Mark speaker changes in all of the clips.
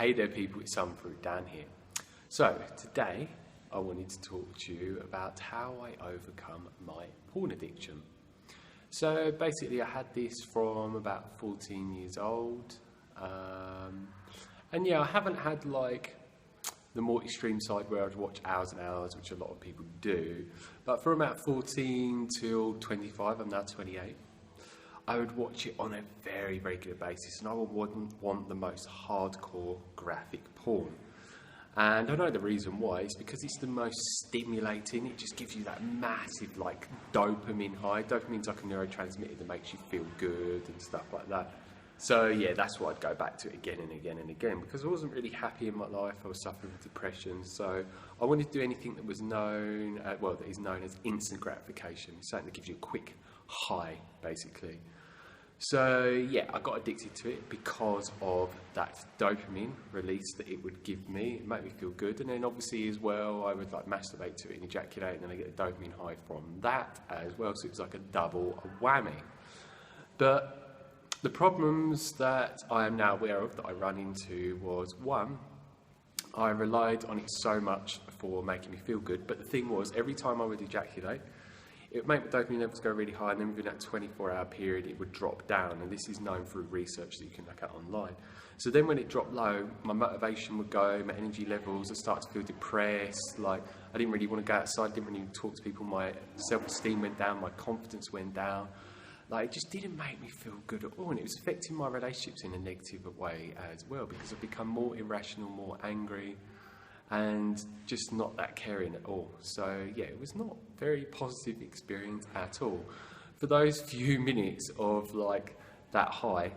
Speaker 1: Hey there people, it's Some Fruit Dan here. So today I wanted to talk to you about how I overcome my porn addiction. So basically I had this from about 14 years old. And yeah, I haven't had like the more extreme side where I'd watch hours and hours, which a lot of people do. But from about 14 till 25, I'm now 28. I would watch it on a very regular basis, and I would want the most hardcore graphic porn. And I know the reason why is because it's the most stimulating. It just gives you that massive like dopamine high. Dopamine's like a neurotransmitter that makes you feel good and stuff like that. So yeah, that's why I'd go back to it again and again and again, because I wasn't really happy in my life. I was suffering with depression, so I wanted to do anything that was known, that is known as instant gratification, something that gives you a quick high, basically. So yeah, I got addicted to it because of that dopamine release that it would give me. It made me feel good, and then obviously as well, I would like masturbate to it and ejaculate, and then I get a dopamine high from that as well. So it was like a double whammy. But the problems that I am now aware of that I run into was, one, I relied on it so much for making me feel good, but the thing was, every time I would ejaculate, it would make my dopamine levels go really high, and then within that 24-hour period, it would drop down, and this is known through research that you can look at online. So then when it dropped low, my motivation would go, my energy levels, I started to feel depressed, like I didn't really want to go outside, didn't really talk to people, my self-esteem went down, my confidence went down. Like, it just didn't make me feel good at all, and it was affecting my relationships in a negative way as well, because I've become more irrational, more angry, and just not that caring at all. So yeah, it was not a very positive experience at all. For those few minutes of like that high,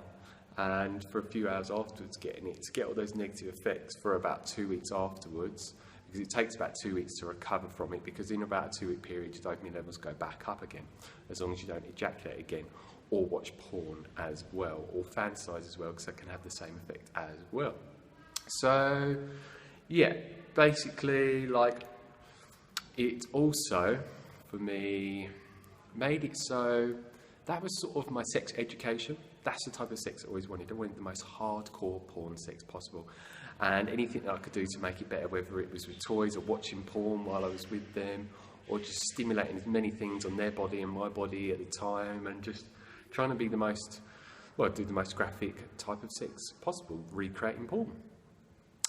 Speaker 1: and for a few hours afterwards getting it, to get all those negative effects for about 2 weeks afterwards, because it takes about 2 weeks to recover from it, because in about a 2 week period your dopamine levels go back up again, as long as you don't ejaculate again, or watch porn as well, or fantasize as well, because that can have the same effect as well. So yeah, basically, like, it also, for me, made it so that was sort of my sex education. That's the type of sex I always wanted. I wanted the most hardcore porn sex possible. And anything that I could do to make it better, whether it was with toys or watching porn while I was with them, or just stimulating as many things on their body and my body at the time, and just trying to be the most, do the most graphic type of sex possible, recreating porn.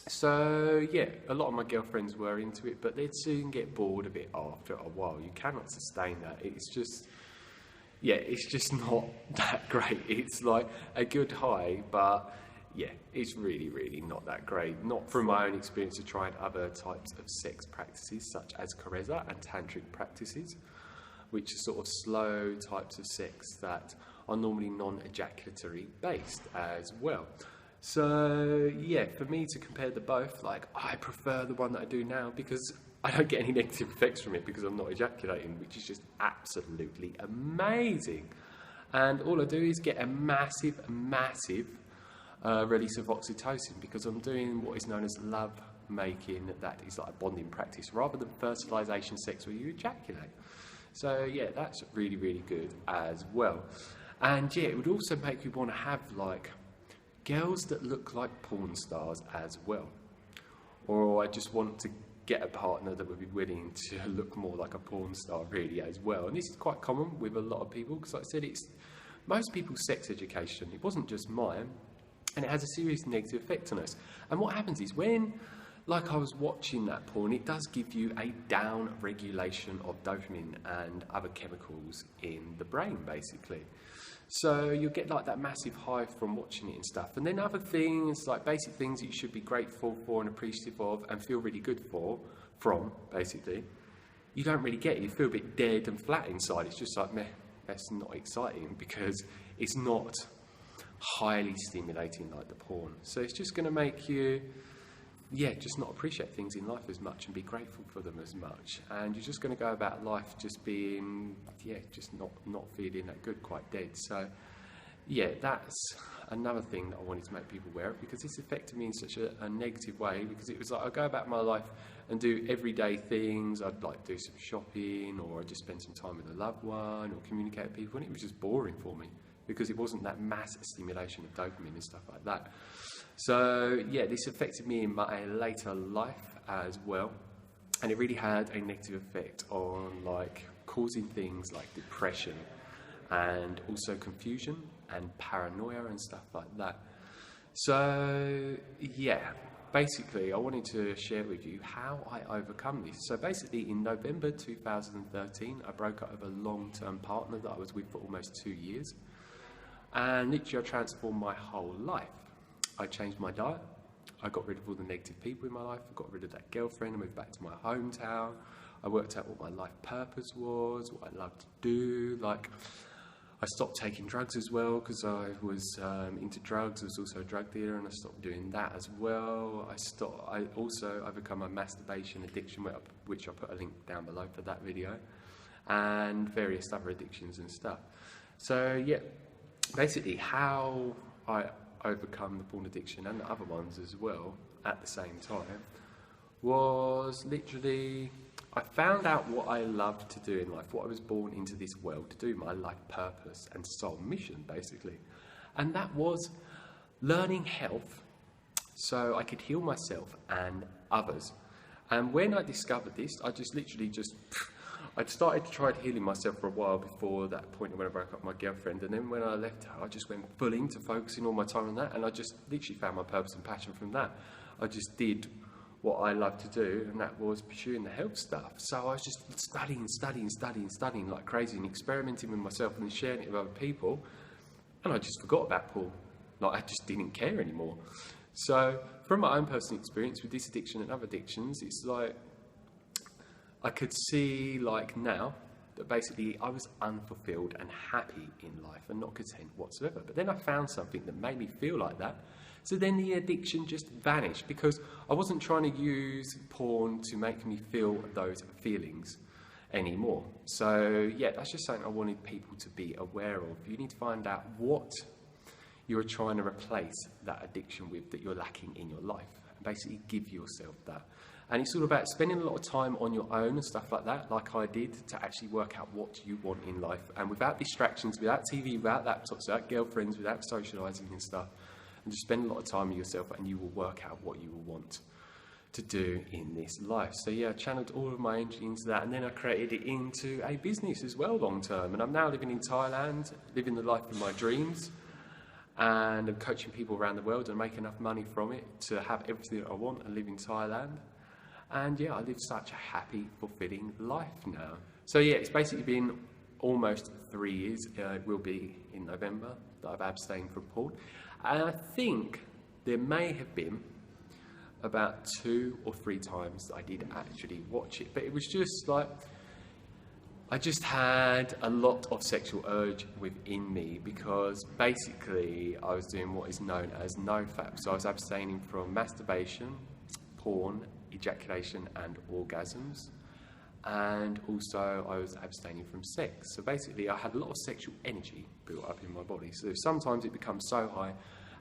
Speaker 1: So yeah, a lot of my girlfriends were into it, but they'd soon get bored of it after a while. You cannot sustain that. It's just not that great. It's like a good high, but yeah, it's really, really not that great. Not from my own experience of trying other types of sex practices, such as karezza and tantric practices, which are sort of slow types of sex that are normally non-ejaculatory based as well. So yeah, for me to compare the both, like, I prefer the one that I do now because I don't get any negative effects from it because I'm not ejaculating, which is just absolutely amazing. And all I do is get a massive release of oxytocin, because I'm doing what is known as love making, that is like a bonding practice, rather than fertilization sex where you ejaculate. So yeah, that's really, really good as well. And yeah, it would also make me want to have like girls that look like porn stars as well. Or I just want to get a partner that would be willing to look more like a porn star really as well. And this is quite common with a lot of people, because like I said, it's most people's sex education. It wasn't just mine, and it has a serious negative effect on us. And what happens is when, like, I was watching that porn, it does give you a down regulation of dopamine and other chemicals in the brain, basically. So you'll get like that massive high from watching it and stuff. And then other things, like basic things that you should be grateful for and appreciative of and feel really good from, basically, you don't really get it. You feel a bit dead and flat inside. It's just like, meh, that's not exciting, because it's not highly stimulating like the porn. So it's just going to make you, just not appreciate things in life as much and be grateful for them as much. And you're just going to go about life just being, just not feeling that good, quite dead. So yeah, that's another thing that I wanted to make people aware of, because this affected me in such a negative way, because it was like I go about my life and do everyday things. I'd like do some shopping, or I'd just spend some time with a loved one, or communicate with people, and it was just boring for me because it wasn't that mass stimulation of dopamine and stuff like that. So yeah, this affected me in my later life as well, and it really had a negative effect on like causing things like depression and also confusion and paranoia and stuff like that. So yeah, basically I wanted to share with you how I overcome this. So basically in November 2013 I broke up with a long-term partner that I was with for almost 2 years, and literally I transformed my whole life. I changed my diet, I got rid of all the negative people in my life, I got rid of that girlfriend, I moved back to my hometown, I worked out what my life purpose was, what I loved to do. Like, I stopped taking drugs as well because I was into drugs. I was also a drug dealer, and I stopped doing that as well. I overcome my masturbation addiction, which I put a link down below for that video, and various other addictions and stuff. So yeah, basically how I overcome the porn addiction and the other ones as well at the same time was literally I found out what I loved to do in life, what I was born into this world to do, my life purpose and soul mission basically, and that was learning health so I could heal myself and others. And when I discovered this, I'd started to try healing myself for a while before that point when I broke up with my girlfriend, and then when I left her, I just went full into focusing all my time on that, and I just literally found my purpose and passion from that. I just did what I love to do, and that was pursuing the health stuff. So I was just studying like crazy and experimenting with myself and then sharing it with other people, and I just forgot about porn. Like, I just didn't care anymore. So from my own personal experience with this addiction and other addictions, it's like I could see like now that basically I was unfulfilled and happy in life and not content whatsoever. But then I found something that made me feel like that. So then the addiction just vanished because I wasn't trying to use porn to make me feel those feelings anymore. So yeah, that's just something I wanted people to be aware of. You need to find out what you're trying to replace that addiction with that you're lacking in your life, and basically give yourself that. And it's all about spending a lot of time on your own and stuff like that, like I did, to actually work out what you want in life. And without distractions, without TV, without laptops, without girlfriends, without socialising and stuff. And just spend a lot of time with yourself, and you will work out what you will want to do in this life. So yeah, I channeled all of my energy into that, and then I created it into a business as well long term. And I'm now living in Thailand, living the life of my dreams. And I'm coaching people around the world and make enough money from it to have everything that I want and live in Thailand. And yeah, I live such a happy, fulfilling life now. So yeah, it's basically been almost 3 years, it will be in November, that I've abstained from porn. And I think there may have been about 2 or 3 times that I did actually watch it. But it was just like, I just had a lot of sexual urge within me because basically I was doing what is known as NoFap. So I was abstaining from masturbation, porn, ejaculation and orgasms, and also I was abstaining from sex. So basically I had a lot of sexual energy built up in my body. So sometimes it becomes so high,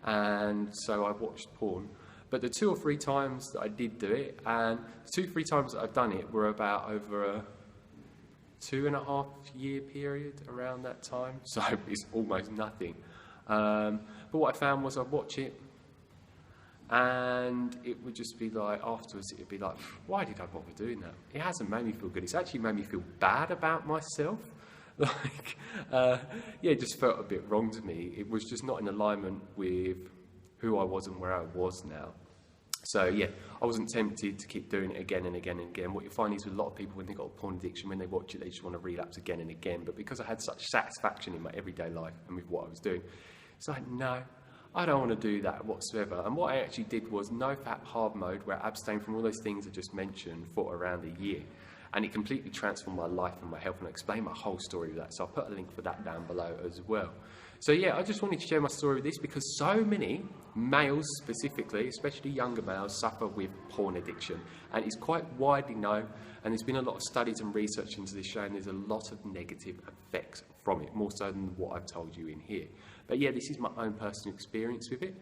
Speaker 1: and so I watched porn. But the 2 or 3 times that I did do it, and the 2 or 3 times that I've done it were about over a 2.5 year period around that time, so it's almost nothing. But what I found was I'd watch it and it would just be like, afterwards it would be like, why did I bother doing that? It hasn't made me feel good, it's actually made me feel bad about myself. Like, yeah, it just felt a bit wrong to me. It was just not in alignment with who I was and where I was now. So yeah, I wasn't tempted to keep doing it again and again and again. What you find is with a lot of people, when they've got a porn addiction, when they watch it, they just want to relapse again and again. But because I had such satisfaction in my everyday life and with what I was doing, it's like, no, I don't want to do that whatsoever. And what I actually did was no-fap hard mode, where I abstained from all those things I just mentioned for around a year. And it completely transformed my life and my health, and I explained my whole story with that. So I'll put a link for that down below as well. So yeah, I just wanted to share my story with this because so many males specifically, especially younger males, suffer with porn addiction. And it's quite widely known, and there's been a lot of studies and research into this showing there's a lot of negative effects from it, more so than what I've told you in here. But yeah, this is my own personal experience with it.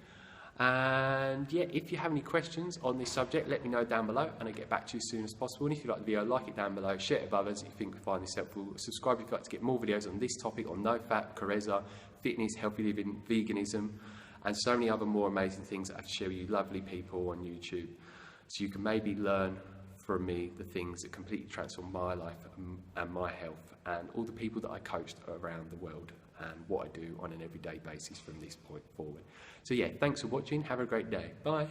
Speaker 1: And yeah, if you have any questions on this subject, let me know down below and I'll get back to you as soon as possible. And if you like the video, like it down below, share it with others if you think you find this helpful. Subscribe if you'd like to get more videos on this topic, on no-fap, Careza, fitness, healthy living, veganism, and so many other more amazing things that I show you, lovely people on YouTube. So you can maybe learn from me the things that completely transform my life and my health, and all the people that I coached around the world, and what I do on an everyday basis from this point forward. So yeah, thanks for watching. Have a great day. Bye.